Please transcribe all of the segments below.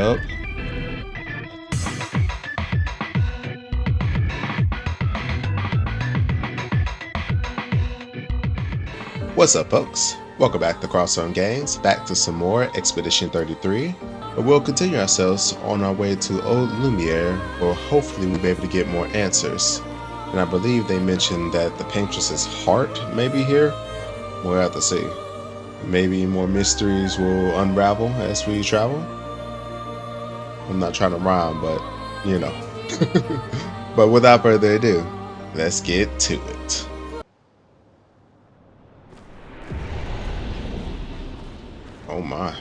Yup. What's up, folks? Welcome back to Crossover Games, back to some more Expedition 33, where we'll continue ourselves on our way to Old Lumiere, where hopefully we'll be able to get more answers. And I believe they mentioned that the Paintress's heart may be here. We'll have to see. Maybe more mysteries will unravel as we travel. I'm not trying to rhyme, but you know. But without further ado, let's get to it. Oh my.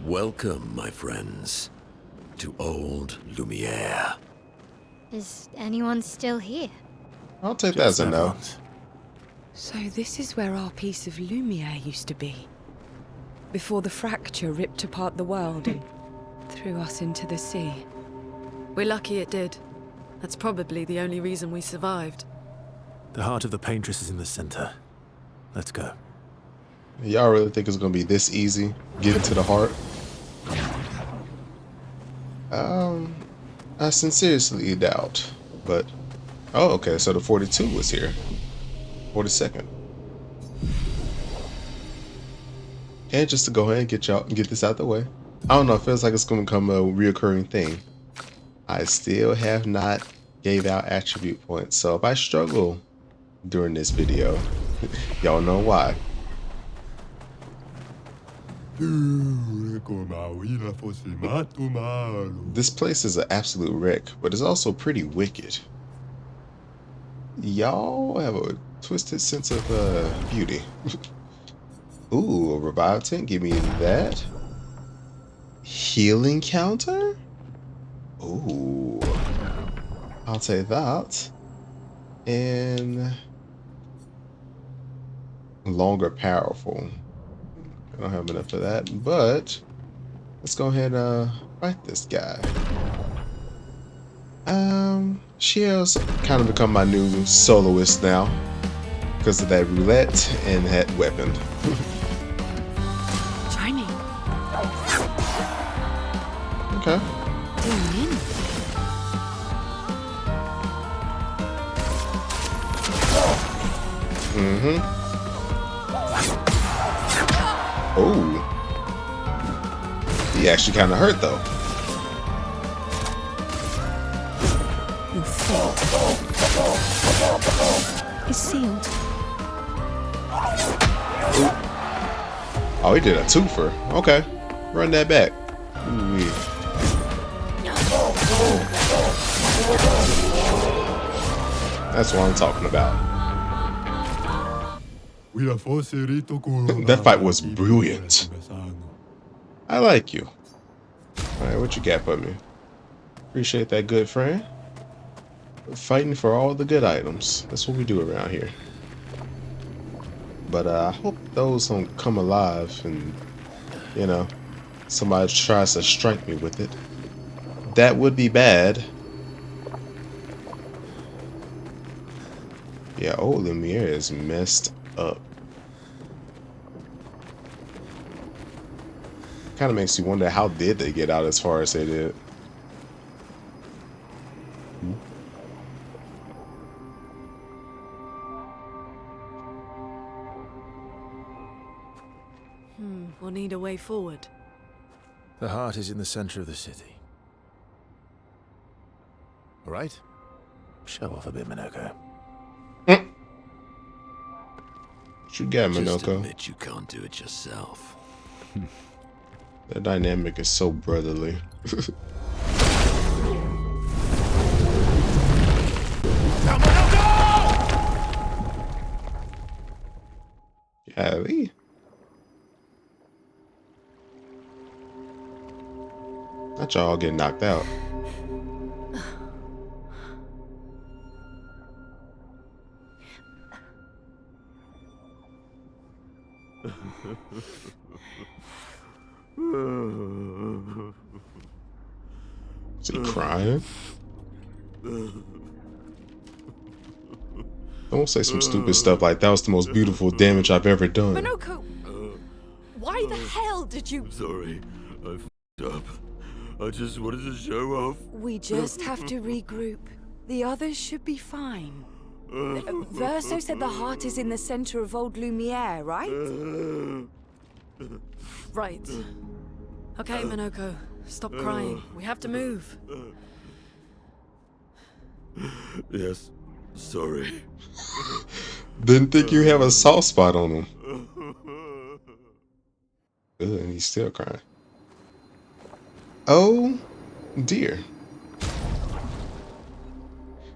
Welcome, my friends, to Old Lumiere. Is anyone still here? I'll take that as a no. So this is where our piece of Lumiere used to be. Before the fracture ripped apart the world and threw us into the sea. We're lucky it did. That's probably the only reason we survived. The heart of the Paintress is in the center. Let's go. Y'all really think it's gonna be this easy? Getting to the heart? I sincerely doubt. But oh, okay. So the 42 was here. 42nd. And just to go ahead and get this out the way. I don't know. It feels like it's gonna become a reoccurring thing. I still have not gave out attribute points. So if I struggle during this video, y'all know why. This place is an absolute wreck, but it's also pretty wicked. Y'all have a twisted sense of beauty. Ooh, a revive tent, give me that. Healing counter? Ooh, I'll take that. And longer powerful. I don't have enough for that, but let's go ahead and fight this guy. Shell's kind of become my new soloist now because of that roulette and that weapon. Shiny. Okay. Oh, he actually kind of hurt though. It's sealed. Ooh. Oh, he did a twofer. Okay, run that back. Ooh. That's what I'm talking about. That fight was brilliant. I like you. Alright, what you got for me? Appreciate that, good friend. Fighting for all the good items. That's what we do around here. But I hope those don't come alive and, you know, somebody tries to strike me with it. That would be bad. Yeah, Old Lumiere is messed up. Kind of makes you wonder, how did they get out as far as they did? We'll need a way forward. The heart is in the center of the city. All right? Show off a bit, Minoko. What you got, Just Minoko? admit you can't do it yourself. The dynamic is so brotherly. Golly. Not y'all getting knocked out. Is he crying? Don't say some stupid stuff like that was the most beautiful damage I've ever done. Minoko! Why the hell did you... Sorry, I f***ed up. I just wanted to show off. We just have to regroup. The others should be fine. Verso said the heart is in the center of Old Lumiere, right? Right. Okay, Minoko. Stop crying. We have to move. Yes, sorry. Didn't think you have a soft spot on him. Ugh, and he's still crying. Oh dear.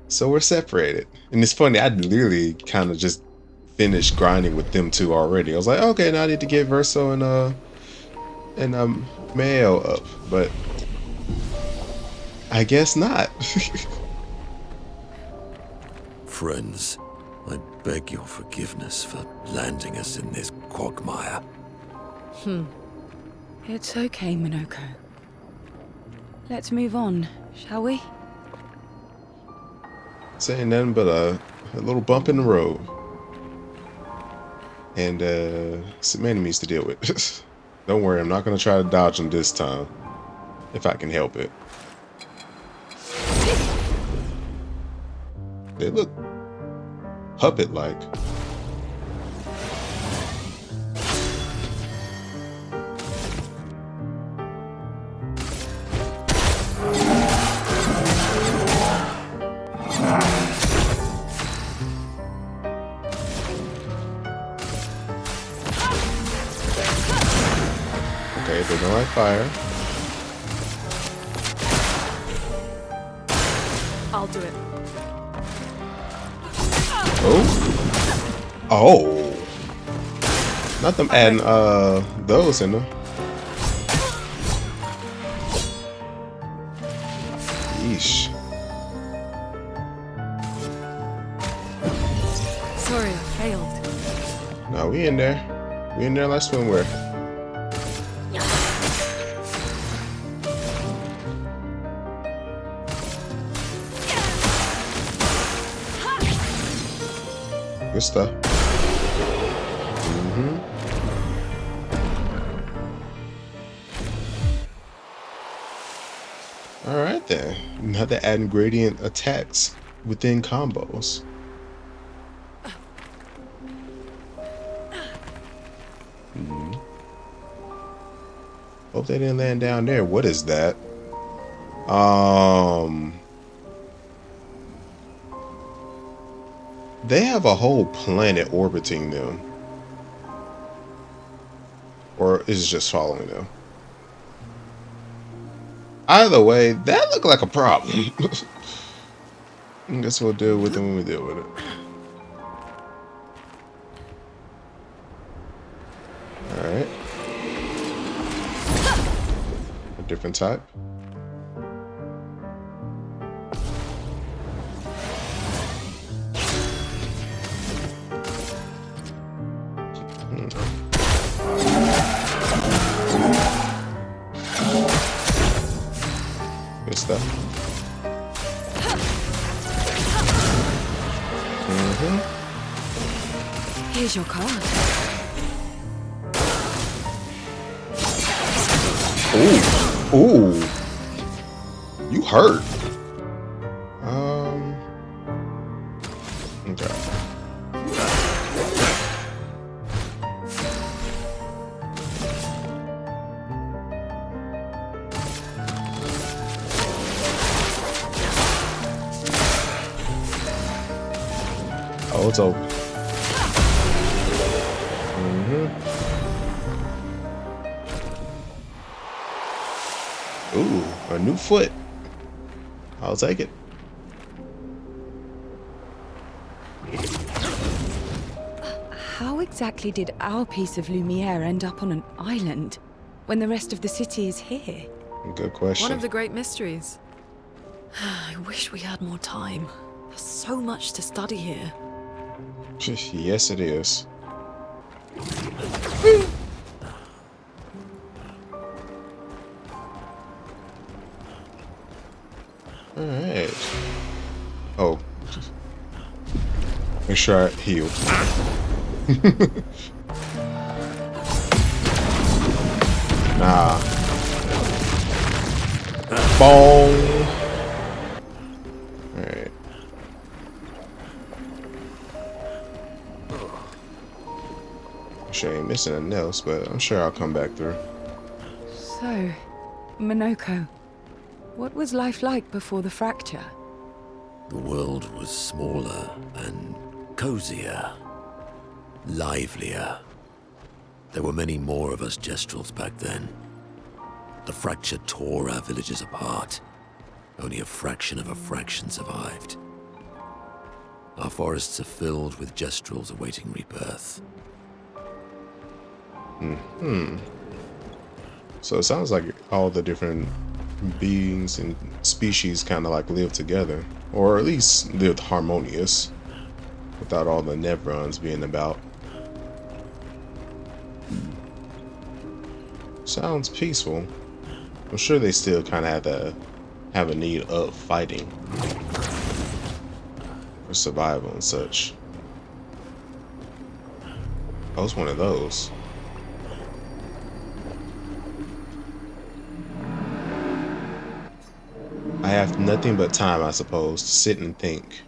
So we're separated. And it's funny, I literally kind of just finished grinding with them two already. I was like, okay, now I need to get Verso and Mayo up. But I guess not. Friends, I beg your forgiveness for landing us in this quagmire. It's okay, Minoko. Let's move on, shall we? Saying nothing but a little bump in the road. And some enemies to deal with. Don't worry, I'm not going to try to dodge them this time. If I can help it. They look puppet-like. Okay, they don't like fire. I'll do it. Oh. Oh. Not them adding those in them. Yeesh. Sorry, I failed. No, we in there. We in there like swimwear. Good stuff. Alright then. Now they're adding gradient attacks within combos. Hope they didn't land down there. What is that? They have a whole planet orbiting them. Or is it just following them? Either way, that looked like a problem. I guess we'll deal with it when we deal with it. Alright. A different type. Good stuff. Here's your card. Ooh. Ooh. You hurt. Okay. Oh, it's open. Ooh, a new foot. I'll take it. How exactly did our piece of Lumiere end up on an island when the rest of the city is here? Good question. One of the great mysteries. I wish we had more time. There's so much to study here. Yes, it is. Alright. Oh. Make sure I heal. Nah. Bong. Alright. I'm sure I ain't missing nothing else, but I'm sure I'll come back through. So, Minoko, what was life like before the fracture? The world was smaller and cozier, livelier. There were many more of us Gestrels back then. The fracture tore our villages apart. Only a fraction of a fraction survived. Our forests are filled with Gestrels awaiting rebirth. So it sounds like all the different beings and species kind of like live together, or at least lived harmonious, without all the Nevrons being about. Sounds peaceful. I'm sure they still kind of have a need of fighting for survival and such. I was one of those. I have nothing but time, I suppose, to sit and think.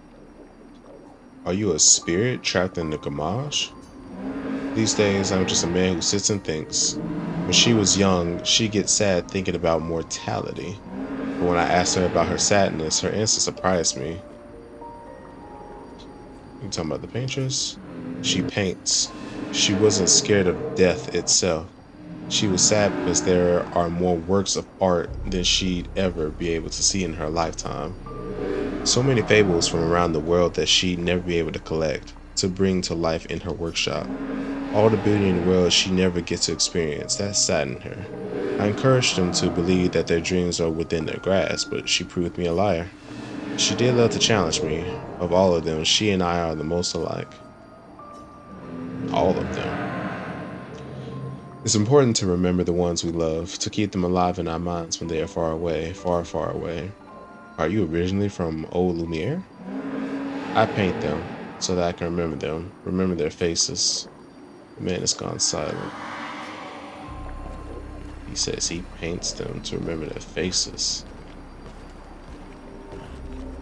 Are you a spirit trapped in the Gamage? These days, I'm just a man who sits and thinks. When she was young, she'd get sad thinking about mortality. But when I asked her about her sadness, her answer surprised me. You talking about the paintress? She paints. She wasn't scared of death itself. She was sad because there are more works of art than she'd ever be able to see in her lifetime. So many fables from around the world that she'd never be able to collect, to bring to life in her workshop. All the beauty in the world she never gets to experience, that saddened her. I encouraged them to believe that their dreams are within their grasp, but she proved me a liar. She did love to challenge me. Of all of them, she and I are the most alike. All of them. It's important to remember the ones we love, to keep them alive in our minds when they are far away, far, far away. Are you originally from Old Lumiere? I paint them so that I can remember them, remember their faces. The man has gone silent. He says he paints them to remember their faces.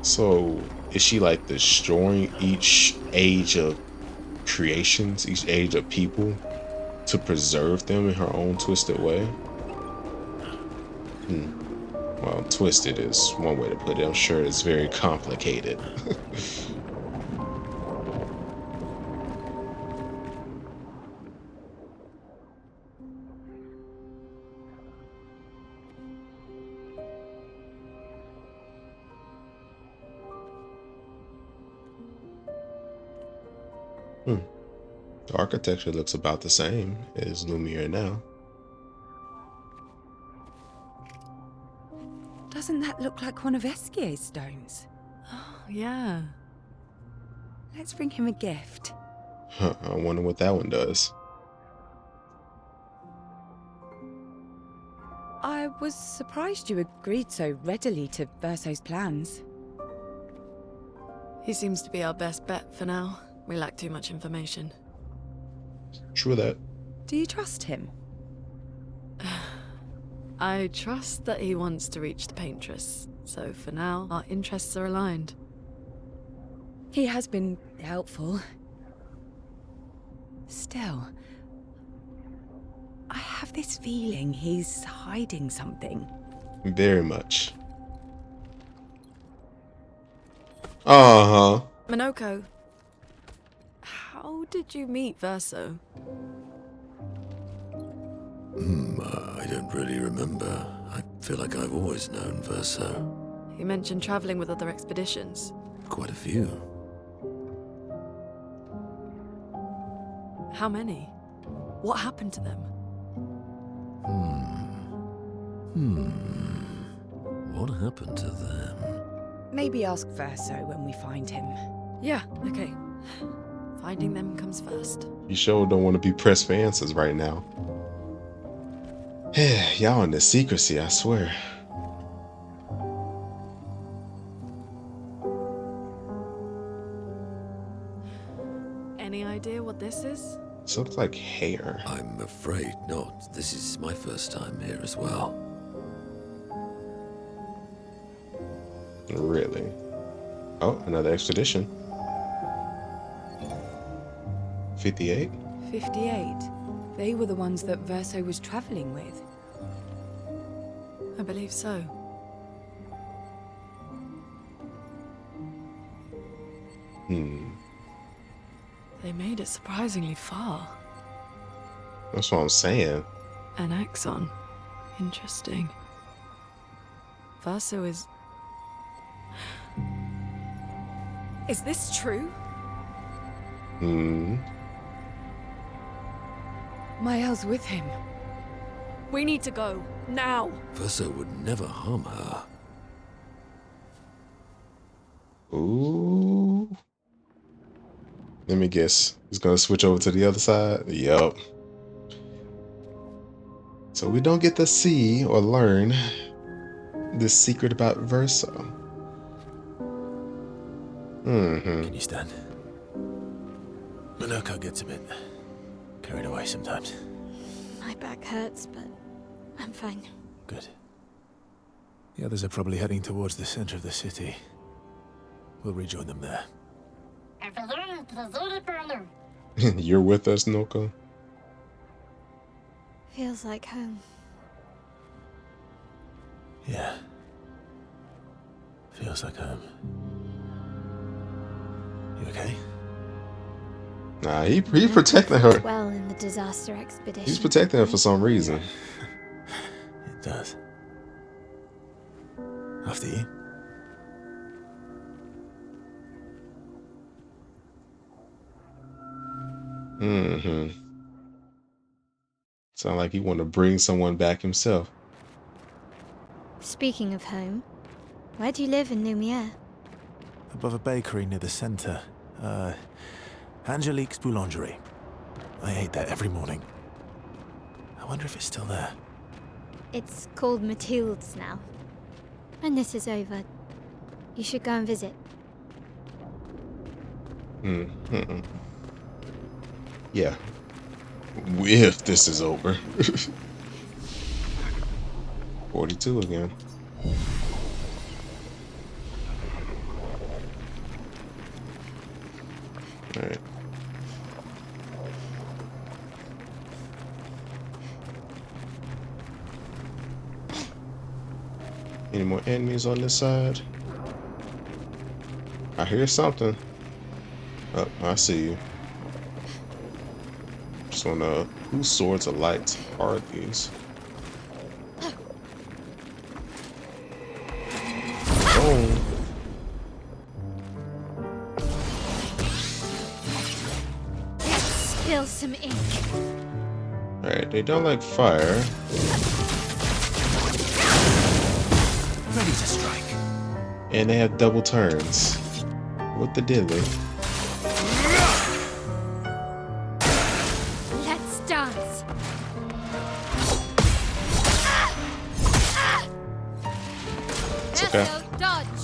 So, is she like destroying each age of creations, each age of people, to preserve them in her own twisted way? Well, twisted is one way to put it. I'm sure it's very complicated. The architecture looks about the same as Lumiere now. Doesn't that look like one of Esquier's stones? Oh, yeah. Let's bring him a gift. I wonder what that one does. I was surprised you agreed so readily to Verso's plans. He seems to be our best bet for now. We lack too much information. True that. Do you trust him? I trust that he wants to reach the paintress, so for now, our interests are aligned. He has been helpful. Still, I have this feeling he's hiding something. Very much. Uh-huh. Minoko, how did you meet Verso? I don't really remember. I feel like I've always known Verso. You mentioned traveling with other expeditions. Quite a few. How many? What happened to them? What happened to them? Maybe ask Verso when we find him. Yeah, okay. Finding them comes first. You sure don't want to be pressed for answers right now. Y'all in the secrecy, I swear. Any idea what this is? This looks like hair. I'm afraid not. This is my first time here as well. Really? Oh, another expedition. 58? 58. They were the ones that Verso was traveling with. I believe so. They made it surprisingly far. That's what I'm saying. An axon. Interesting. Verso is... Is this true? Mael's with him. We need to go. Now! Verso would never harm her. Ooh. Let me guess. He's gonna switch over to the other side? Yup. So we don't get to see or learn the secret about Verso. Can you stand? Minoko gets a bit carried away sometimes. My back hurts, but I'm fine. Good. The others are probably heading towards the center of the city. We'll rejoin them there. You're with us, Noko? Feels like home. Yeah. Feels like home. You okay? Nah, he's protecting her. Well, in the disaster expedition. He's protecting her for some reason. It does. After you. Sound like he want to bring someone back himself. Speaking of home, where do you live in Lumiere? Above a bakery near the center. Angelique's Boulangerie. I ate there every morning. I wonder if it's still there. It's called Mathilde's now. When this is over, you should go and visit. Yeah. If this is over. 42 again. Alright. Any more enemies on this side? I hear something. Oh, I see you. Just wanna... Whose swords of light are these? Oh. Spill some ink. Alright, they don't like fire. Ready to strike. And they have double turns. What the dilly? Let's dance. It's okay. Dodge.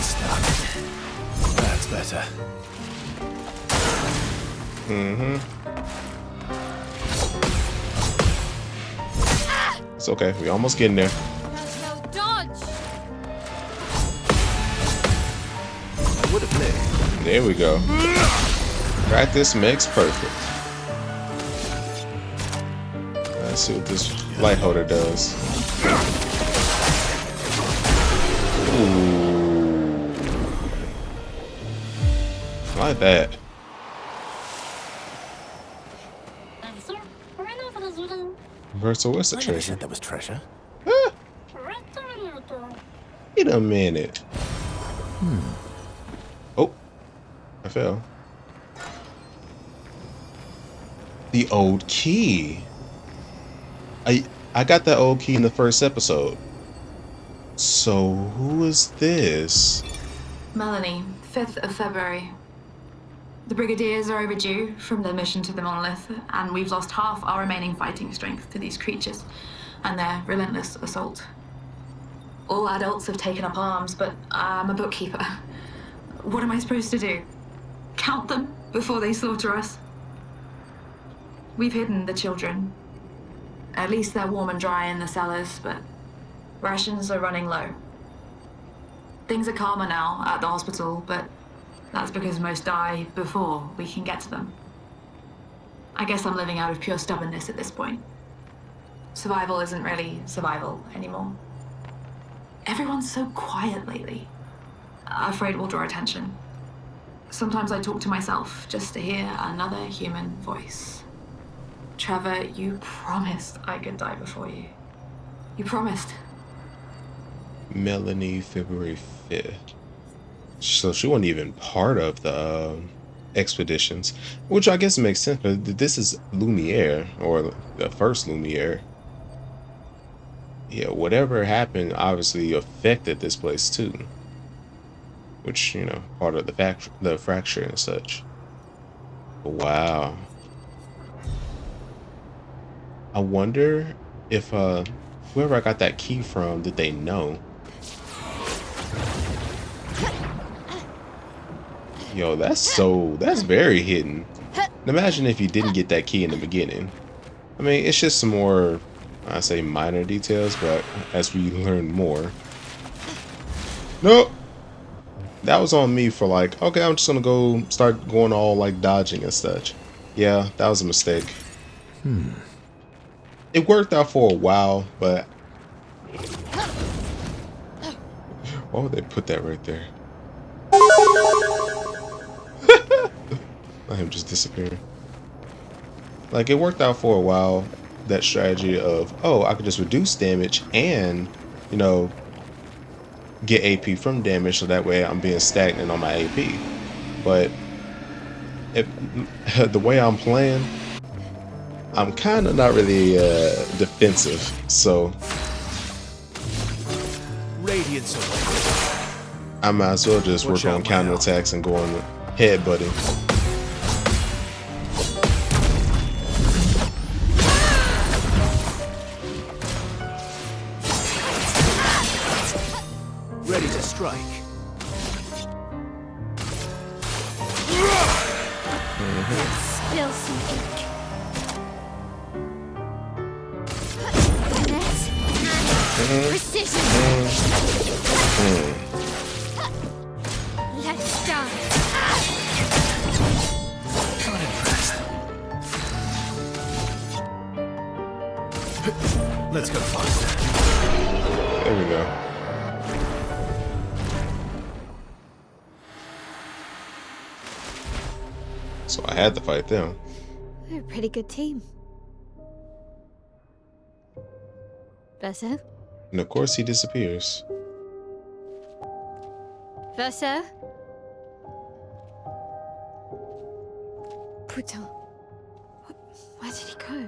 Stuck. That's better. It's okay. We almost getting there. Dodge. Would have lived. There we go. Practice makes perfect. Let's see what this light holder does. Ooh. I like that. Verso, what's the I never treasure? said there was treasure. Wait a minute. Oh, I fell. The old key. I got that old key in the first episode. So who is this? Melanie, 5th of February. The Brigadiers are overdue from their mission to the monolith, and we've lost half our remaining fighting strength to these creatures and their relentless assault. All adults have taken up arms, but I'm a bookkeeper. What am I supposed to do? Count them before they slaughter us? We've hidden the children. At least they're warm and dry in the cellars, but rations are running low. Things are calmer now at the hospital, but that's because most die before we can get to them. I guess I'm living out of pure stubbornness at this point. Survival isn't really survival anymore. Everyone's so quiet lately. Afraid we'll draw attention. Sometimes I talk to myself just to hear another human voice. Trevor, you promised I could die before you. You promised. Melanie, February 5th. So she wasn't even part of the expeditions, which I guess makes sense, but this is Lumiere, or the first Lumiere. Yeah, whatever happened obviously affected this place too, which, you know, part of the fracture and such. Wow. I wonder if whoever I got that key from, did they know? Yo, that's very hidden. Imagine if you didn't get that key in the beginning. I mean, it's just some more, I say minor details, but as we learn more. Nope. That was on me for like, okay, I'm just gonna go start going all like dodging and such. Yeah, that was a mistake. It worked out for a while, but why would they put that right there? Let him just disappear. Like, it worked out for a while, that strategy of, oh, I could just reduce damage and, you know, get AP from damage, so that way I'm being stagnant on my AP. But the way I'm playing, I'm kind of not really defensive, so Radiance away. I might as well just work on counterattacks and go on headbutting. Ready to strike. Spill some ink. Finesse and precision. Let's dance. Not impressed. Let's go faster. There we go. So I had to fight them. We're a pretty good team. Verso? And of course he disappears. Verso? Putain. Where did he go?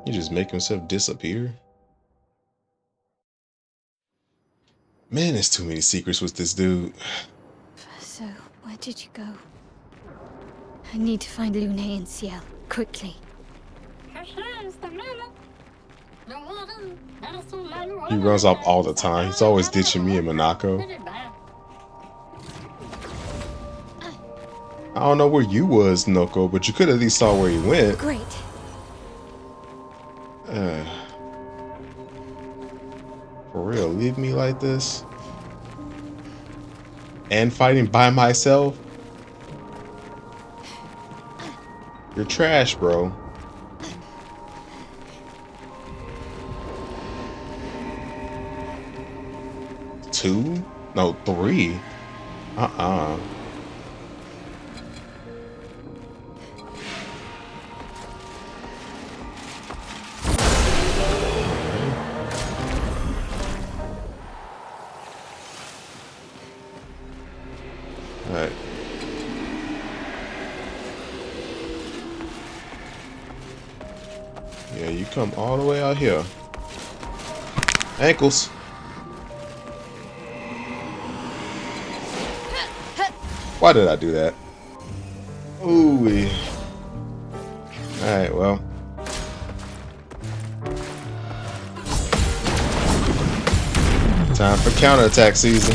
He just make himself disappear? Man, there's too many secrets with this dude. So, where did you go? I need to find Lune and Ciel, quickly. He runs off all the time. He's always ditching me and Monaco. I don't know where you was, Noko, but you could at least saw where he went. Great. For real, leave me like this? And fighting by myself? You're trash, bro. Two? No, three. Uh-uh. Alright. Yeah, you come all the way out here. Ankles. Why did I do that? Ooh. Alright, well. Time for counterattack season.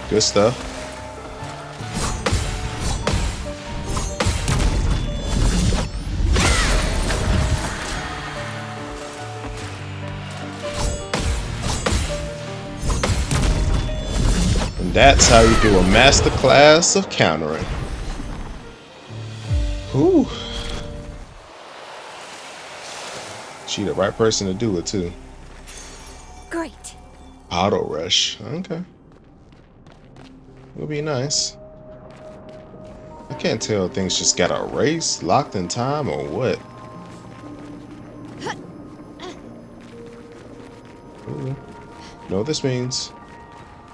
Good stuff. And that's how you do a master class of countering. Whew. She the right person to do it too. Great. Auto rush. Okay. Would be nice. I can't tell if things just got erased, locked in time, or what. Ooh. You know what this means?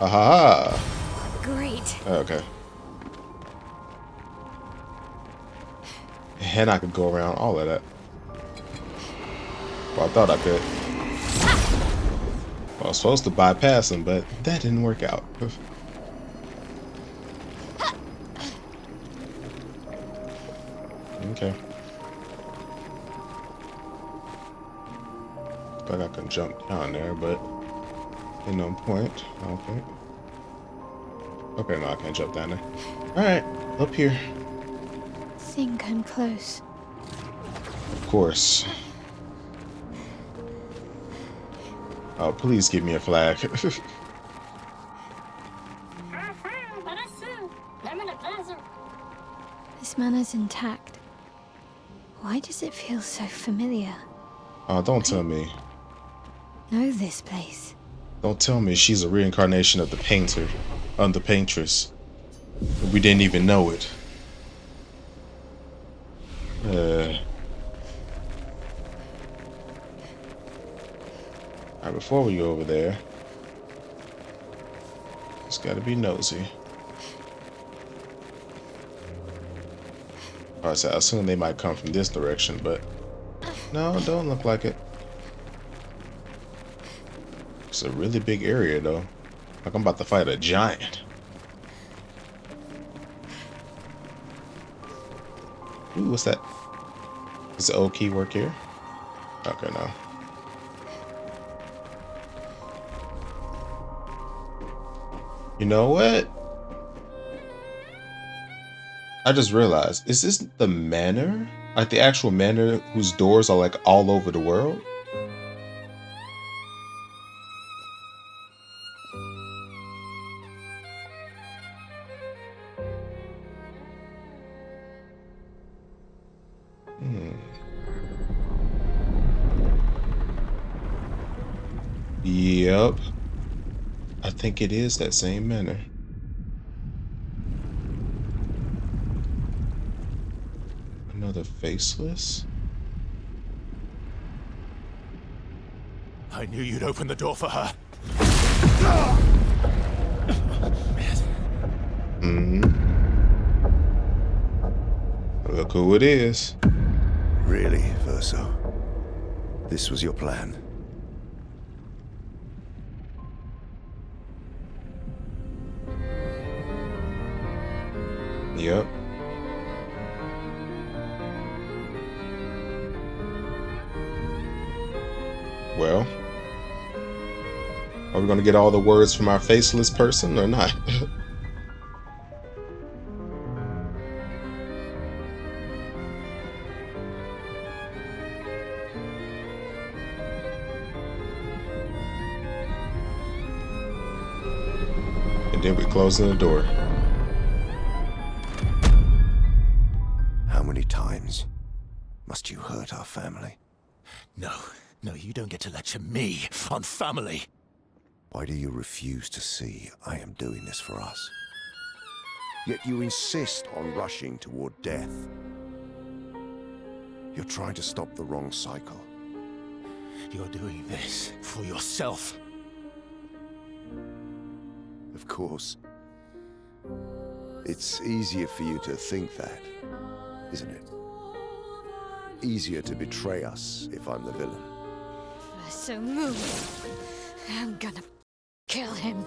Ha ha ha. Great. Okay. And I could go around all of that. Well, I thought I could. Well, I was supposed to bypass him, but that didn't work out. Okay. Thought I could jump down there, but ain't no point. I don't think. Okay, no, I can't jump down there. Alright, up here. Think I'm close. Of course. Oh, please give me a flag. This manor's intact. Why does it feel so familiar? Oh, don't tell me. Know this place. Don't tell me she's a reincarnation of the painter, the paintress. We didn't even know it. Alright, before we go over there, just gotta be nosy. Alright, so I assume they might come from this direction, but no, it don't look like it. It's a really big area, though. Like I'm about to fight a giant. Ooh, what's that? Is the old key work here? Okay, no. You know what? I just realized, is this the manor? Like the actual manor whose doors are like all over the world? Yep. I think it is that same manor. Another faceless? I knew you'd open the door for her. Look who it is. Really, Verso? This was your plan? Yep. Well, are we going to get all the words from our faceless person or not? And then we closing the door. How many times must you hurt our family? No, you don't get to lecture me on family. Why do you refuse to see I am doing this for us? Yet you insist on rushing toward death. You're trying to stop the wrong cycle. You're doing this for yourself. Of course. It's easier for you to think that, isn't it? Easier to betray us if I'm the villain. So move. I'm gonna kill him.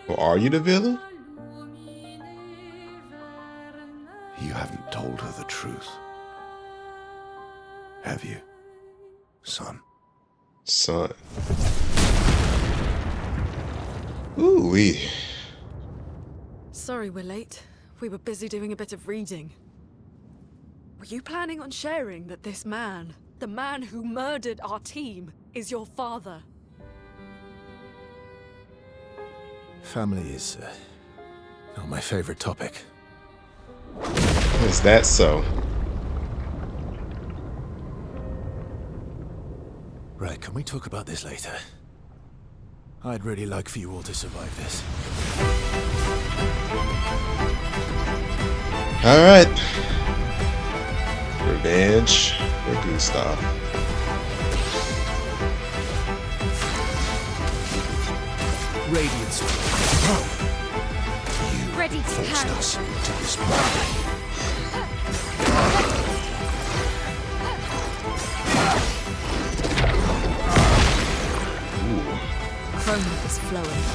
Well, are you the villain? You haven't told her the truth. Have you, son? Son. Ooh-wee. Sorry we're late. We were busy doing a bit of reading. Were you planning on sharing that this man, the man who murdered our team, is your father? Family is not my favorite topic. Is that so? Right, can we talk about this later? I'd really like for you all to survive this. Alright. Revenge for Gustav. Radiance. You Ready to forced carry. us into this body. Chroma is flowing.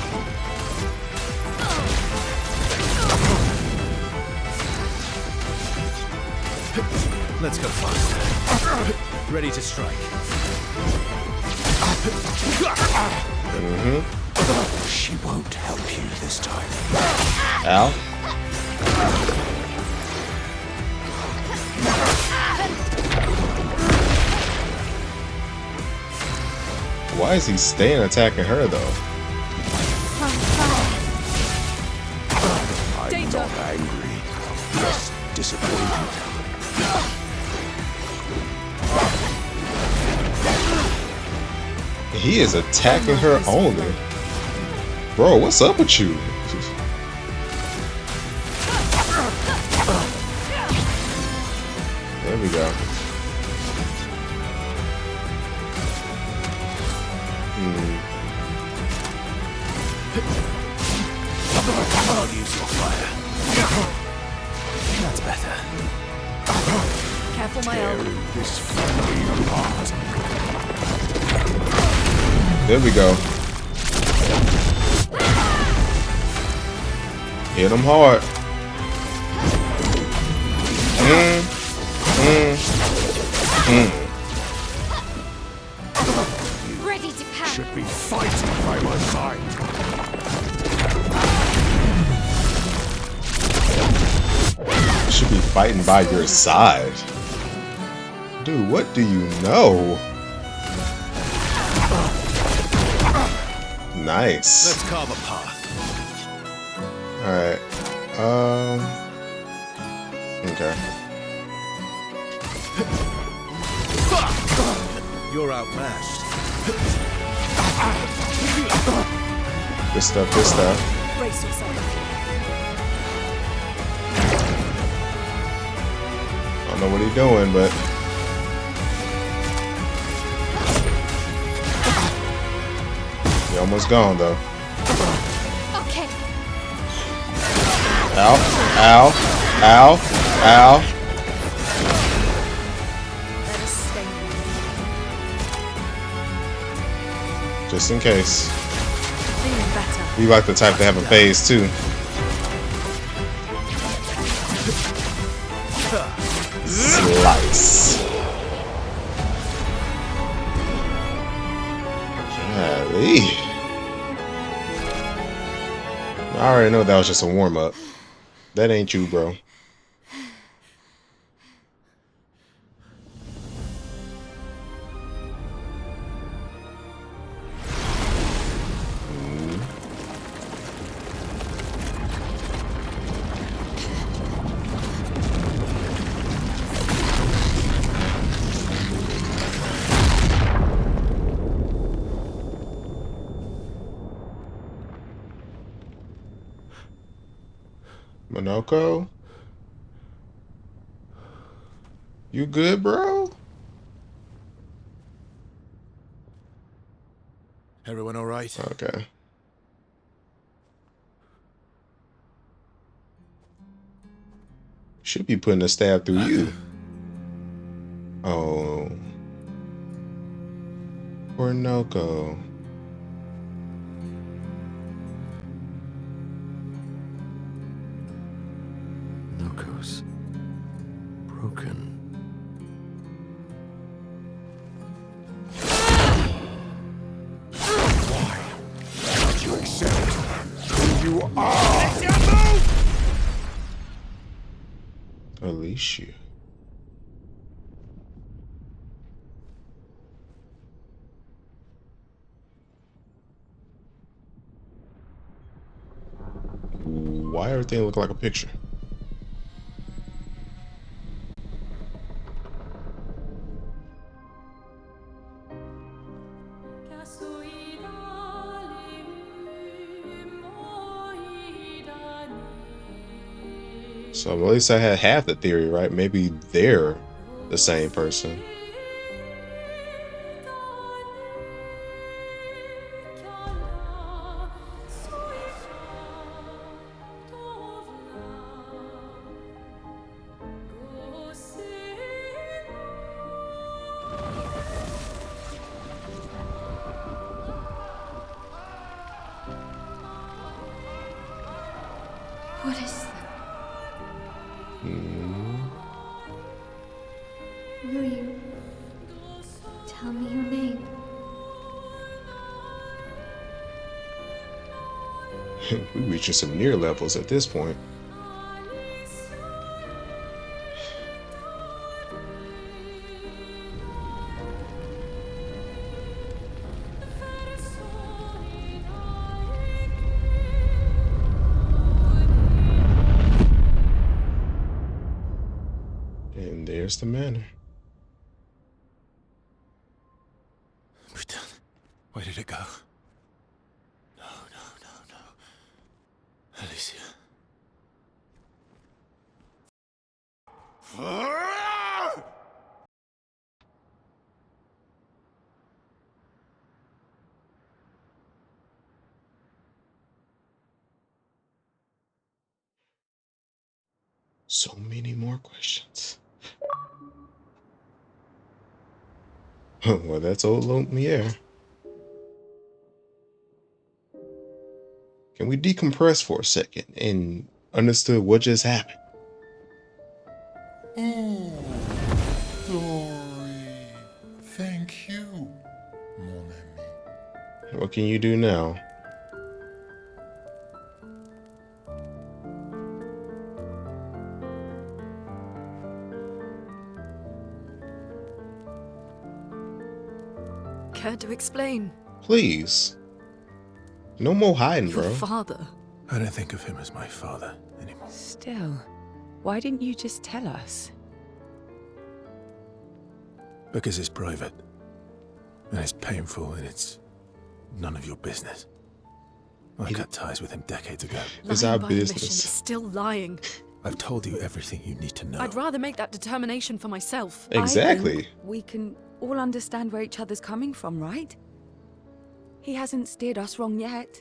Let's go fast. Ready to strike. She won't help you this time. Al? Why is he staying attacking her though? I'm not angry, just disappointed. He is attacking her only. Bro, what's up with you? There we go. I'll use your fire. That's better. Careful, my elbow. This family apart. There we go. Hit him hard. Ready to pound. Should be fighting by my side. Should be fighting by your side. Dude, what do you know? Nice. Let's carve a path. Alright. Okay. You're outmatched. Good stuff, good stuff. Brace yourself. I don't know what he's doing, but he almost gone though. Okay. Ow, ow, ow, ow. Let us stay. Just in case. Feeling better. We like the type to have a phase too. Slice. Golly. I already know that was just a warm up. That ain't you, bro. Monoko? You good, bro? Everyone all right? Okay. Should be putting a stab through you. Oh. Orinoco. Noko's broken. Why can't you accept who you are? Release you. Why everything look like a picture? So at least I had half the theory right. Maybe they're the same person. What is that? Will you tell me your name? We're reaching some near levels at this point. And there's the manor. We're done. Where did it go? No, no, no, no. Alicia. So many more questions. Well, that's old Lumiere. Can we decompress for a second and understood what just happened? Oh, Dory. Thank you, mon ami. What can you do now? Care to explain? Please. No more hiding, Your bro. father. I don't think of him as my father anymore. Still, why didn't you just tell us? Because it's private. And it's painful and it's none of your business. I cut ties with him decades ago. It's Lying our by omission is business. still lying. I've told you everything you need to know. I'd rather make that determination for myself. I Exactly. think we can all understand where each other's coming from, right? He hasn't steered us wrong yet.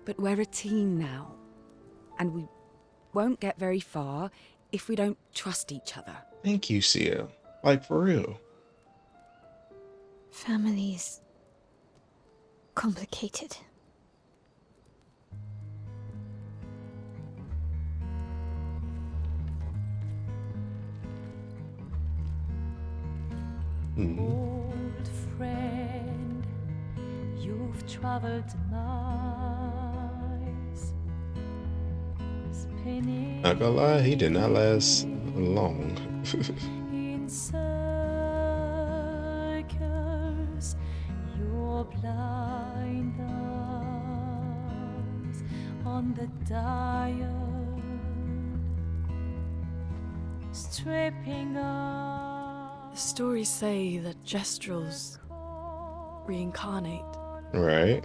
But we're a team now. And we won't get very far if we don't trust each other. Thank you, Sia. Like, for real. Family's complicated. Old friend, you've traveled miles. Spinning Not gonna lie, he did not last long. in circles, your blind eyes on the dial, stripping off. The stories say that Gestrels reincarnate. Right?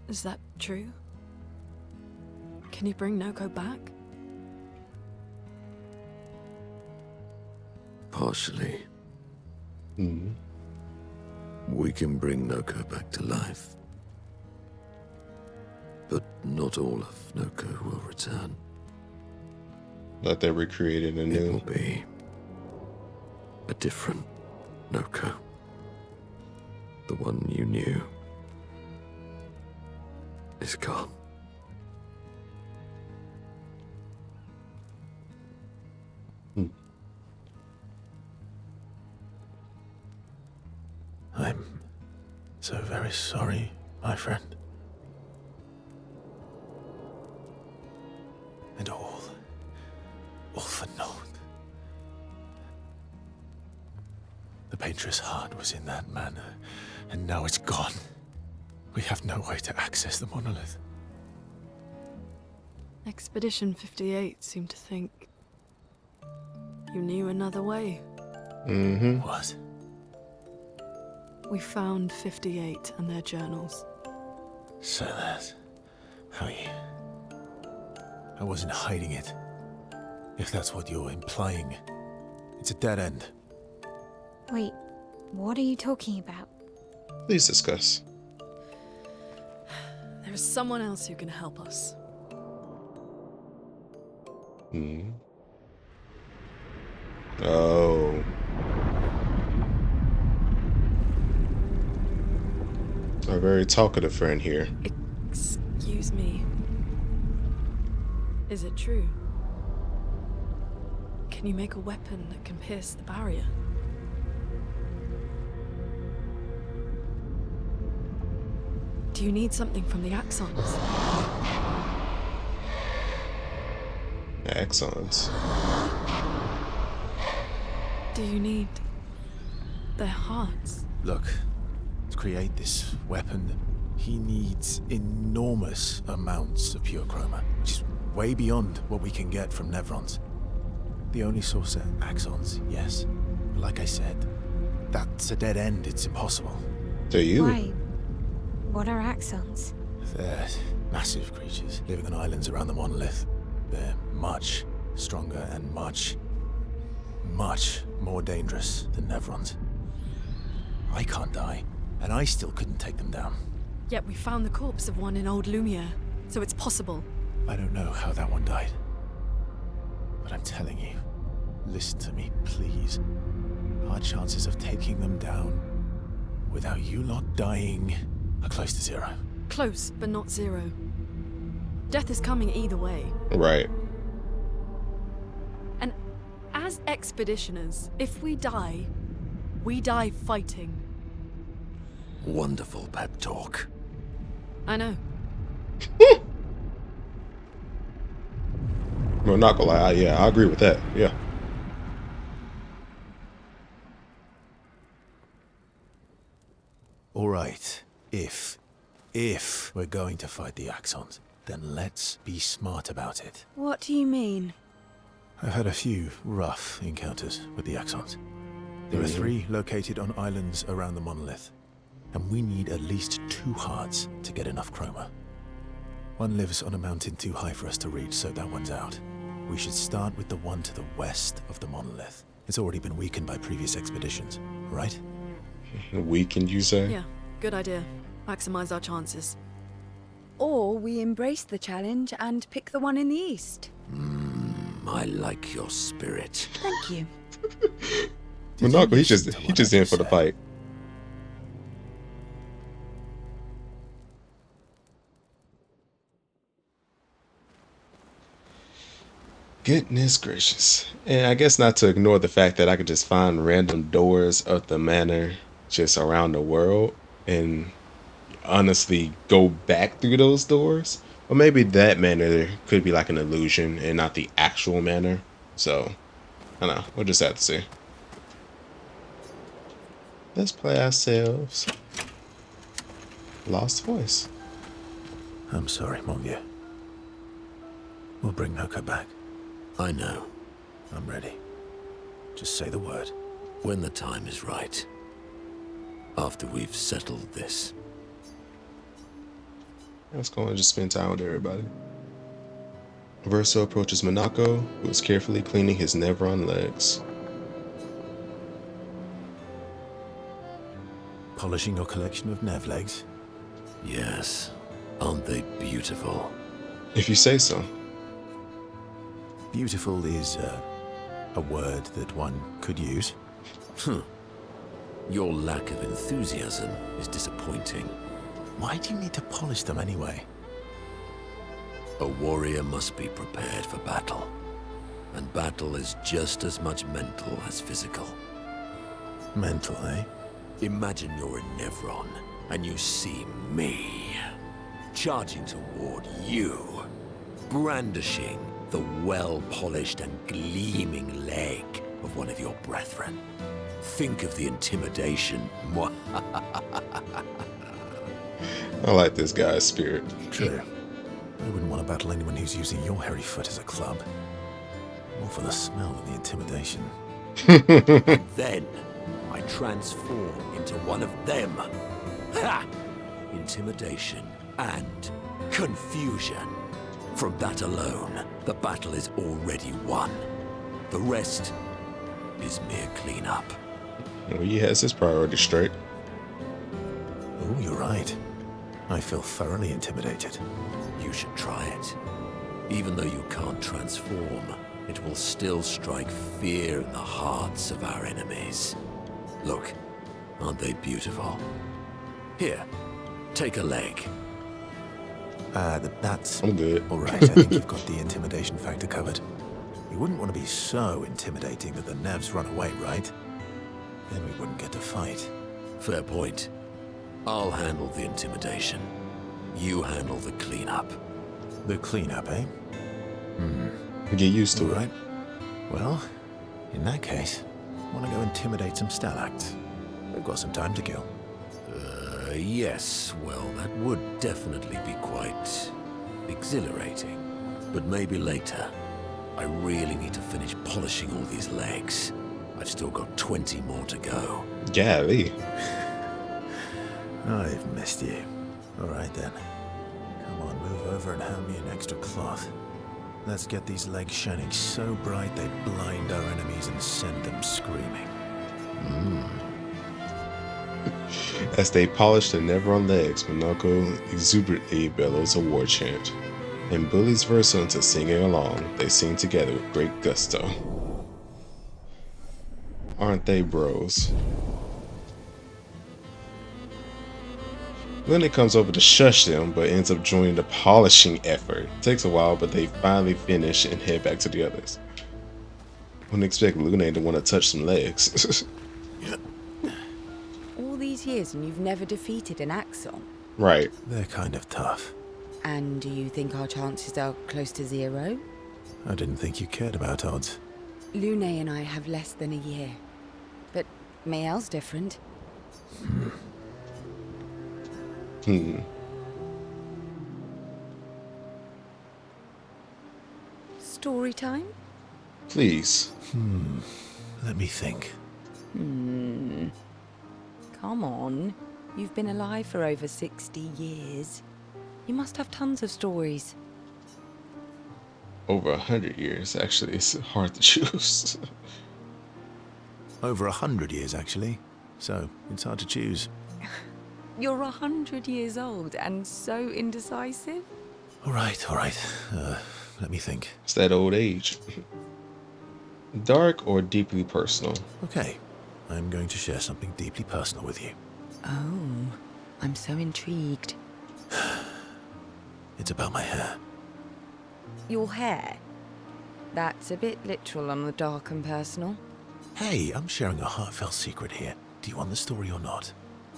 Is that true? Can you bring Noko back? Partially. Mhm. We can bring Noko back to life. But not all of Noko will return. Like they recreated a It new. will be a different Noko. The one you knew is gone. I'm so very sorry, my friend. And all painter's heart was in that manor, and now it's gone. We have no way to access the monolith. Expedition 58 seemed to think you knew another way. Mm-hmm. What? We found 58 and their journals. So that's how you... I wasn't hiding it. If that's what you're implying, it's a dead end. Wait, what are you talking about? Please discuss. There is someone else who can help us. Hmm. Oh. A very talkative friend here. Excuse me. Is it true? Can you make a weapon that can pierce the barrier? Do you need something from the Axons? Axons. Do you need their hearts? Look, to create this weapon, he needs enormous amounts of pure chroma, which is way beyond what we can get from Nevrons. The only source are Axons, yes. But like I said, that's a dead end. It's impossible. To you? Why? What are axons? They're massive creatures living on islands around the monolith. They're much stronger and much more dangerous than Nevrons. I can't die, and I still couldn't take them down. Yet we found the corpse of one in Old Lumiere, so it's possible. I don't know how that one died. But I'm telling you, listen to me, please. Our chances of taking them down without you lot dying are close to zero. Close, but not zero. Death is coming either way. Right. And as expeditioners, if we die fighting. Wonderful pep talk. I know. Well, not gonna lie, yeah, I agree with that. Yeah. All right, if we're going to fight the Axons, then let's be smart about it. What do you mean? I've had a few rough encounters with the Axons. There are 3 located on islands around the monolith, and we need at least 2 hearts to get enough chroma. One lives on a mountain too high for us to reach, so that one's out. We should start with the one to the west of the monolith. It's already been weakened by previous expeditions, right? Weakened, you say? Yeah, good idea. Maximize our chances. Or we embrace the challenge and pick the one in the east. I like your spirit. Thank you. Monaco, he's just in for the fight. Goodness gracious. And I guess not to ignore the fact that I could just find random doors of the manor just around the world and honestly go back through those doors. Or maybe that manor could be like an illusion and not the actual manor. So, I don't know. We'll just have to see. Let's play ourselves Lost Voice. I'm sorry, mon vieux. We'll bring Noka back. I know. I'm ready. Just say the word. When the time is right. After we've settled this. Let's go and just spend time with everybody. Verso approaches Monaco, who is carefully cleaning his Nevron legs. Polishing your collection of Nev legs? Yes. Aren't they beautiful? If you say so. Beautiful is a word that one could use. Your lack of enthusiasm is disappointing. Why do you need to polish them anyway? A warrior must be prepared for battle. And battle is just as much mental as physical. Mental, eh? Imagine you're in Nevron, and you see me, charging toward you, brandishing the well-polished and gleaming leg of one of your brethren. Think of the intimidation. I like this guy's spirit. True. I wouldn't want to battle anyone who's using your hairy foot as a club. More for the smell than the intimidation. Then I transform into one of them. Ha! Intimidation and confusion. From that alone, the battle is already won. The rest is mere cleanup. Well, he has his priorities straight. Oh, you're right. I feel thoroughly intimidated. You should try it. Even though you can't transform, it will still strike fear in the hearts of our enemies. Look, aren't they beautiful? Here, take a leg. That's... I'm good. All right, I think you've got the intimidation factor covered. You wouldn't want to be so intimidating that the Nevs run away, right? Then we wouldn't get to fight. Fair point. I'll handle the intimidation. You handle the cleanup. The cleanup, eh? Get used to All it. right. Well, in that case, want to go intimidate some stalacts. We've got some time to kill. Yes, well, that would definitely be quite exhilarating. But maybe later. I really need to finish polishing all these legs. I've still got 20 more to go. Golly. I've missed you. All right then. Come on, move over and hand me an extra cloth. Let's get these legs shining so bright they blind our enemies and send them screaming. As they polish their never-on legs, Minako exuberantly bellows a war chant, and bullies Verso into singing along. They sing together with great gusto. Aren't they bros? Luna comes over to shush them, but ends up joining the polishing effort. It takes a while, but they finally finish and head back to the others. Wouldn't expect Luna to want to touch some legs. All these years and you've never defeated an Axon? Right. They're kind of tough. And do you think our chances are close to 0? I didn't think you cared about odds. Lune and I have less than a year. But Mael's different. Story time? Please. Let me think. Come on. You've been alive for over 60 years. You must have tons of stories. Over 100 years, actually. It's hard to choose. Over 100 years, actually. So, it's hard to choose. You're 100 years old and so indecisive? All right. Let me think. It's that old age. Dark or deeply personal? Okay, I'm going to share something deeply personal with you. Oh, I'm so intrigued. It's about my hair. Your hair? That's a bit literal on the dark and personal. Hey, I'm sharing a heartfelt secret here. Do you want the story or not?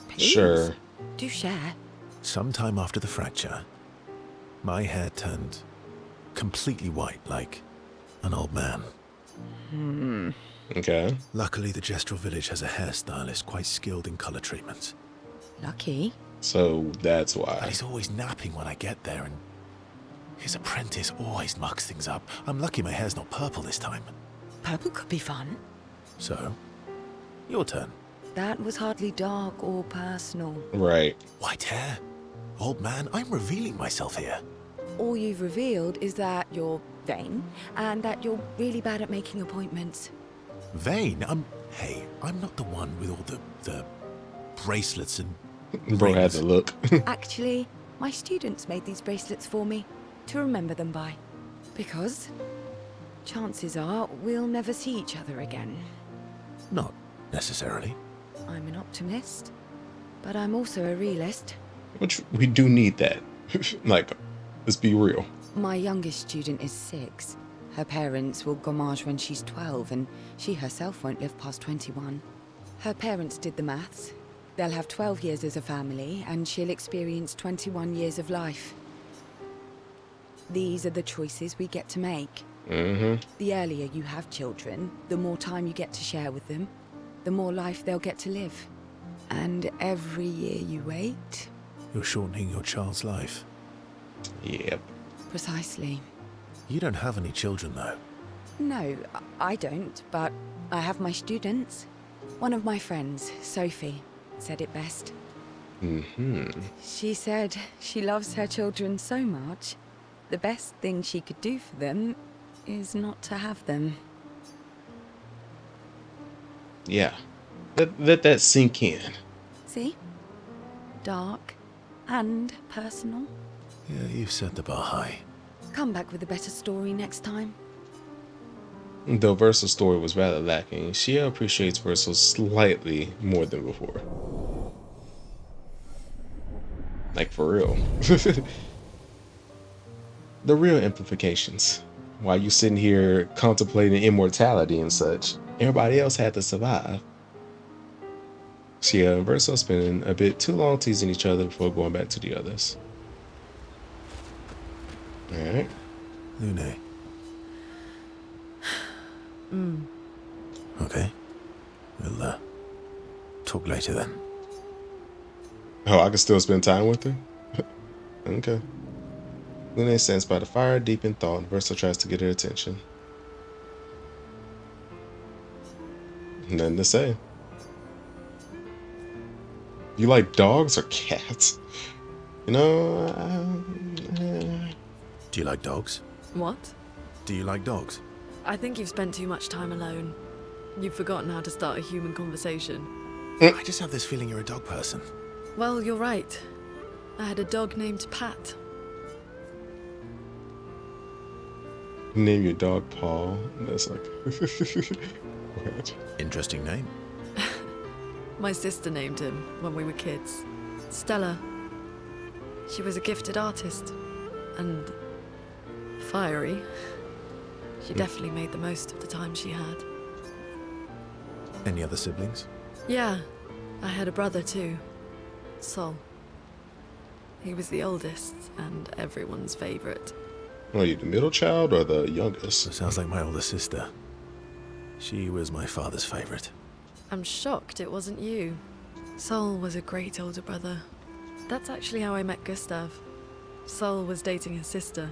Please, Sure. do share. Sometime after the fracture, my hair turned completely white, like an old man. Okay. Luckily, the Gestural village has a hairstylist quite skilled in color treatments. Lucky. So that's But why. he's always napping when I get there, and his apprentice always mucks things up. I'm lucky my hair's not purple this time. Purple could be fun. So, your turn. That was hardly dark or personal. Right. White hair? Old man, I'm revealing myself here. All you've revealed is that you're vain and that you're really bad at making appointments. Vain? Hey, I'm not the one with all the bracelets and Bro had rings. the look. Actually, my students made these bracelets for me to remember them by. Because chances are we'll never see each other again. Not necessarily. I'm an optimist, but I'm also a realist. Which we do need that. Like, let's be real. My youngest student is 6. Her parents will gommage when she's 12, and she herself won't live past 21. Her parents did the maths. They'll have 12 years as a family, and she'll experience 21 years of life. These are the choices we get to make. The earlier you have children, the more time you get to share with them. the more life they'll get to live. And every year you wait... You're shortening your child's life. Yep. Precisely. You don't have any children, though. No, I don't, but I have my students. One of my friends, Sophie, said it best. She said she loves her children so much, the best thing she could do for them is not to have them. Yeah. Let that sink in. See? Dark and personal. Yeah, you've set the bar high. Come back with a better story next time. Though Versal's story was rather lacking, Shia appreciates Versal slightly more than before. Like, for real. The real implications. While you sitting here contemplating immortality and such, everybody else had to survive. Shia and Versal spending a bit too long teasing each other before going back to the others. Alright. Lune. Okay. We'll talk later then. Oh, I can still spend time with her? Okay. Lune stands by the fire, deep in thought, and Versal tries to get her attention. Nothing to say. You like dogs or cats? You know, Do you like dogs? What? Do you like dogs? I think you've spent too much time alone. You've forgotten how to start a human conversation. I just have this feeling you're a dog person. Well, you're right. I had a dog named Pat. name your dog Paul. That's like... What? Interesting name. My sister named him when we were kids. Stella. She was a gifted artist. And fiery. She definitely made the most of the time she had. Any other siblings? Yeah, I had a brother too. Sol. He was the oldest and everyone's favorite. Are you the middle child or the youngest? That sounds like my older sister. She was my father's favorite. I'm shocked it wasn't you. Sol was a great older brother. That's actually how I met Gustav. Sol was dating his sister.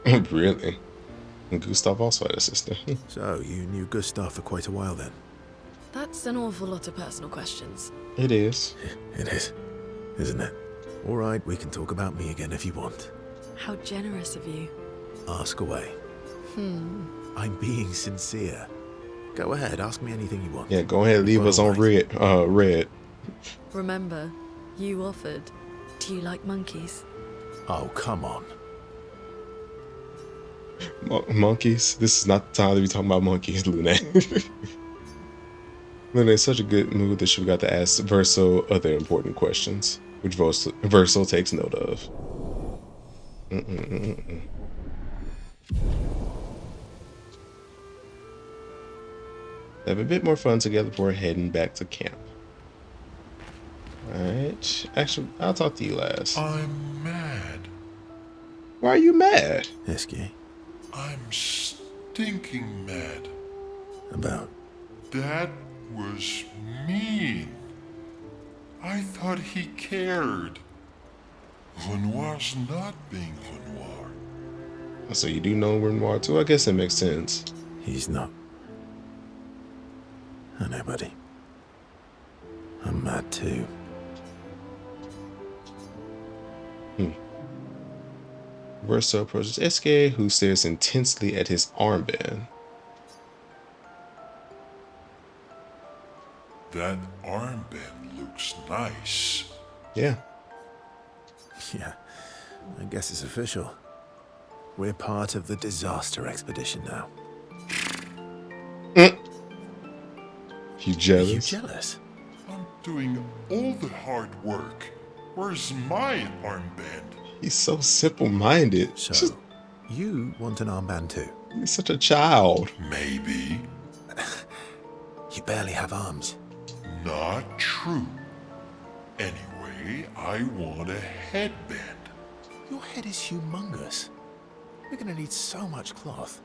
Really? And Gustav also had a sister. So, you knew Gustav for quite a while then? That's an awful lot of personal questions. It is. It is, isn't it? All right, we can talk about me again if you want. How generous of you. Ask away. I'm being sincere. Go ahead, ask me anything you want. Yeah, go ahead, leave us on red. Remember, you offered. Do you like monkeys? Oh, come on. Monkeys? This is not the time to be talking about monkeys, Lune. Lune is such a good mood that she forgot to ask Verso other important questions, which Verso takes note of. Have a bit more fun together before heading back to camp. Alright. Actually, I'll talk to you last. I'm mad. Why are you mad? Esky. I'm stinking mad. About? That was mean. I thought he cared. Renoir's not being Renoir. So you do know Renoir too? I guess it makes sense. He's not. I know, buddy. I'm mad too. Verso approaches Eske, who stares intensely at his armband. That armband looks nice. Yeah. Yeah, I guess it's official. We're part of the disaster expedition now. You jealous? Are you jealous? I'm doing all the hard work. Where's my armband? He's so simple-minded. So, you want an armband too? He's such a child. Maybe. You barely have arms. Not true. Anyway, I want a headband. Your head is humongous. You're gonna need so much cloth.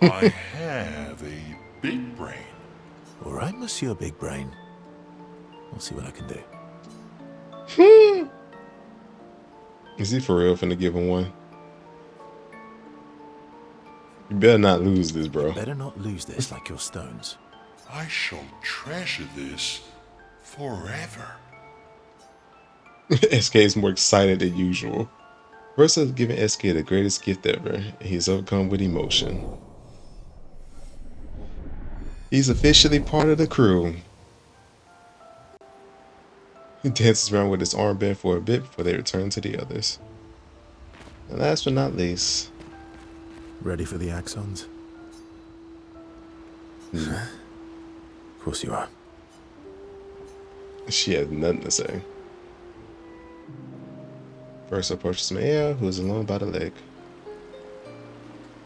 I have a big brain. All right, Monsieur Big Brain. I'll see what I can do. Is he for real finna give him one? You better not lose this, bro. Better not lose this like your stones. I shall treasure this forever. SK is more excited than usual. Versa has given SK the greatest gift ever, and he's overcome with emotion. He's officially part of the crew. He dances around with his armband for a bit before they return to the others. And last but not least... Ready for the axons? Of course you are. She has nothing to say. First approaches Maya, who is alone by the lake.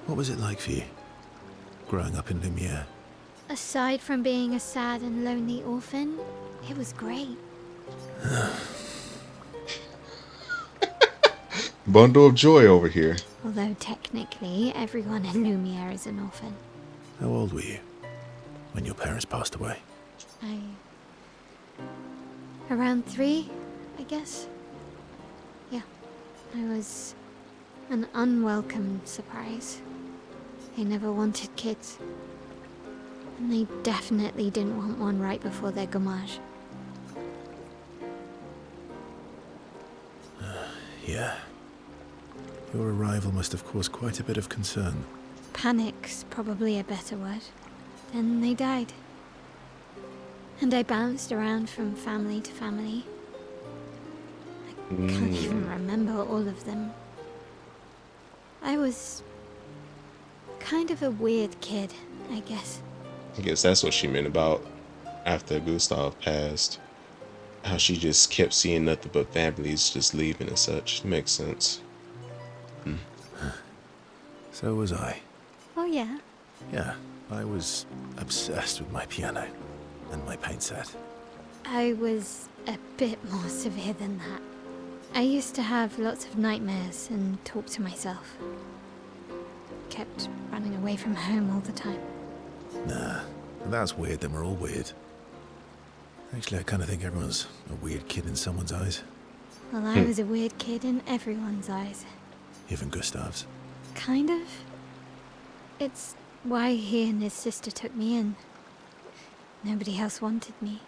What was it like for you, growing up in Lumiere? Aside from being a sad and lonely orphan, it was great. Bundle of joy over here. Although technically, everyone in Lumiere is an orphan. How old were you when your parents passed away? Around 3, I guess. Yeah, I was an unwelcome surprise. They never wanted kids. And they definitely didn't want one right before their gommage. Yeah. Your arrival must have caused quite a bit of concern. Panic's probably a better word. Then they died. And I bounced around from family to family. I can't even remember all of them. I was kind of a weird kid, I guess. I guess that's what she meant about after Gustav passed. How she just kept seeing nothing but families just leaving and such. Makes sense. So was I. Oh yeah? Yeah, I was obsessed with my piano and my paint set. I was a bit more severe than that. I used to have lots of nightmares and talk to myself. Kept running away from home all the time. Nah, if that's weird, then we're all weird. Actually, I kind of think everyone's a weird kid in someone's eyes. Well, I was a weird kid in everyone's eyes. Even Gustav's. Kind of. It's why he and his sister took me in. Nobody else wanted me.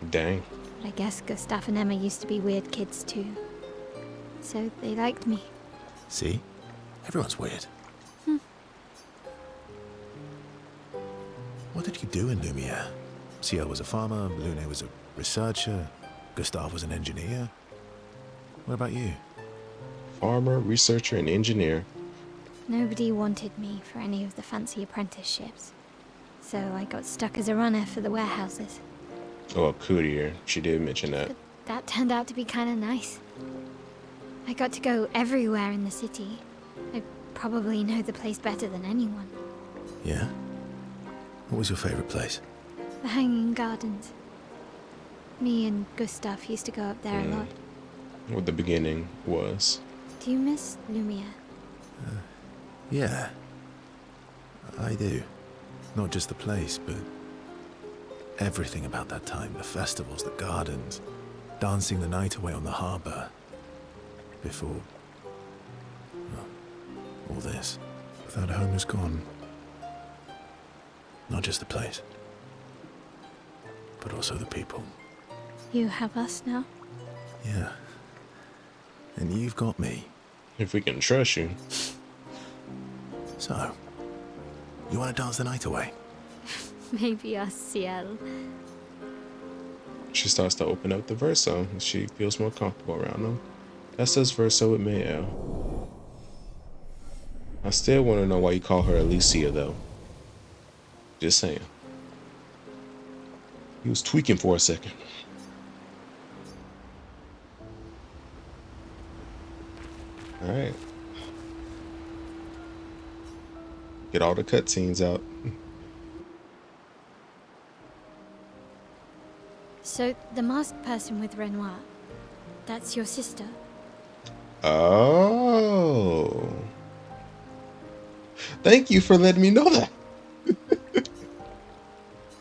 Dang. But I guess Gustav and Emma used to be weird kids too. So they liked me. See? Everyone's weird. What did you do in Lumiere? Ciel was a farmer, Lune was a researcher, Gustav was an engineer. What about you? Farmer, researcher, and engineer. Nobody wanted me for any of the fancy apprenticeships. So I got stuck as a runner for the warehouses. Oh, a courier. She did mention that. But that turned out to be kind of nice. I got to go everywhere in the city. I probably know the place better than anyone. Yeah? What was your favorite place? The Hanging Gardens. Me and Gustav used to go up there a lot. What the beginning was. Do you miss Lumiere? Yeah. I do. Not just the place, but everything about that time. The festivals, the gardens, dancing the night away on the harbour. Before... well, all this. That home is gone. Not just the place, but also the people. You have us now? Yeah. And you've got me. If we can trust you. So, you want to dance the night away? Maybe us, Ciel. She starts to open up the Verso, and she feels more comfortable around him. That's does Verso with Mayo. I still want to know why you call her Alicia, though. Just saying. He was tweaking for a second. Alright. Get all the cutscenes out. So, the masked person with Renoir, that's your sister? Oh. Thank you for letting me know that.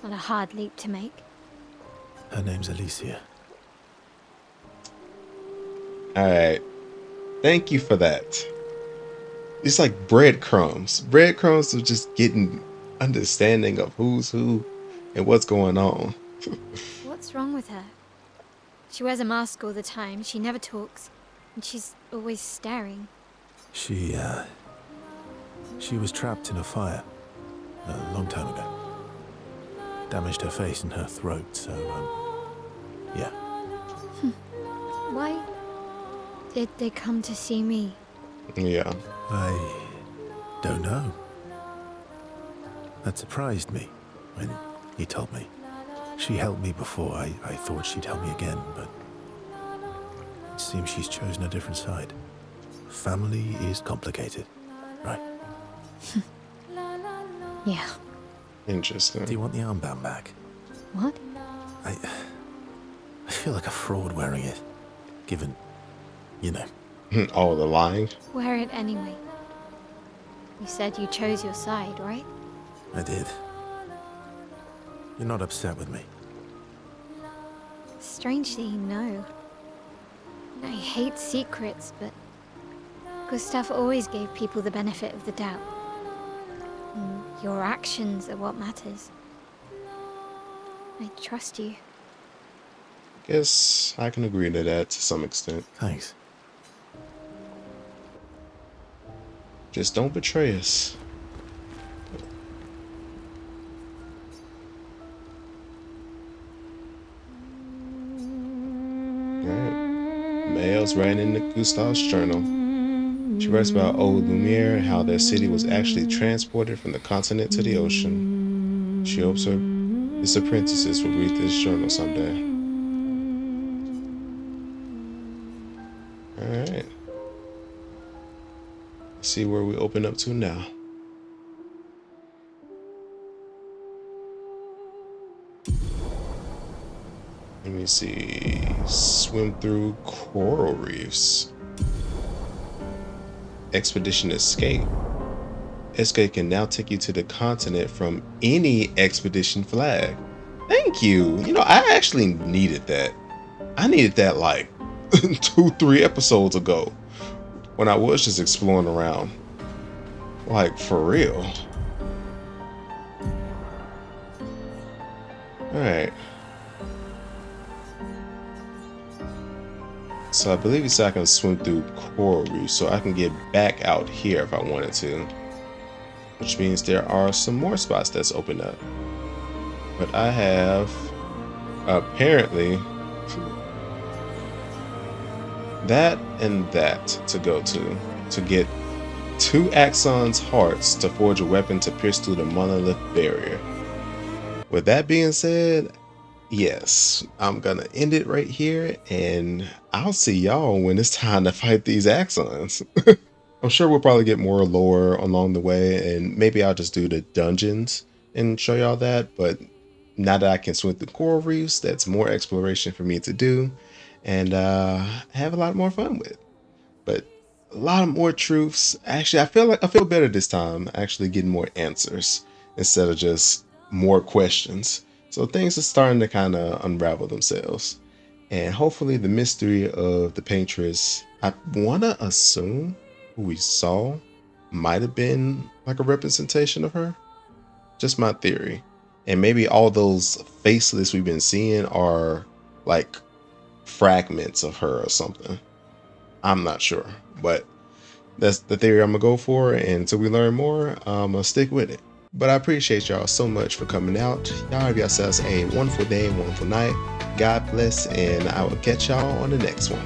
Not a hard leap to make. Her name's Alicia. Alright. Thank you for that. It's like breadcrumbs. Breadcrumbs of just getting understanding of who's who and what's going on. What's wrong with her? She wears a mask all the time, she never talks, and she's always staring. She was trapped in a fire a long time ago. Damaged her face and her throat, so, yeah. Why did they come to see me? Yeah. I don't know. That surprised me when he told me. She helped me before. I thought she'd help me again, but it seems she's chosen a different side. Family is complicated, right? Yeah. Interesting. Do you want the armband back? What? I feel like a fraud wearing it, given, you know. Oh, the lying? Wear it anyway. You said you chose your side, right? I did. You're not upset with me. Strangely, no. I hate secrets, but Gustav always gave people the benefit of the doubt. And your actions are what matters. I trust you. Guess I can agree to that to some extent. Thanks. Just don't betray us. Alright. Mail's writing into Gustav's journal. She writes about old Lumiere and how their city was actually transported from the continent to the ocean. She hopes his apprentices will read this journal someday. Alright. Let's see where we open up to now. Let me see. Swim through coral reefs. Expedition escape. Escape can now take you to the continent from any expedition flag. Thank you. You know, I actually needed that. I needed that like 2-3 episodes ago when I was just exploring around. Like, for real. Alright. So I believe it's I can swim through coral reefs, so I can get back out here if I wanted to. Which means there are some more spots that's opened up. But I have apparently that and that to go to get 2 Axon's hearts to forge a weapon to pierce through the monolith barrier. With that being said, yes, I'm gonna end it right here, and I'll see y'all when it's time to fight these Axons. I'm sure we'll probably get more lore along the way, and maybe I'll just do the dungeons and show y'all that. But now that I can swim through coral reefs, that's more exploration for me to do and have a lot more fun with. But a lot of more truths. Actually, I feel better this time, actually getting more answers instead of just more questions. So things are starting to kind of unravel themselves. And hopefully the mystery of the paintress, I want to assume who we saw might have been like a representation of her. Just my theory. And maybe all those faceless we've been seeing are like fragments of her or something. I'm not sure, but that's the theory I'm gonna go for. And until we learn more, I'm gonna stick with it. But I appreciate y'all so much for coming out. Y'all have yourselves a wonderful day, wonderful night. God bless, and I will catch y'all on the next one.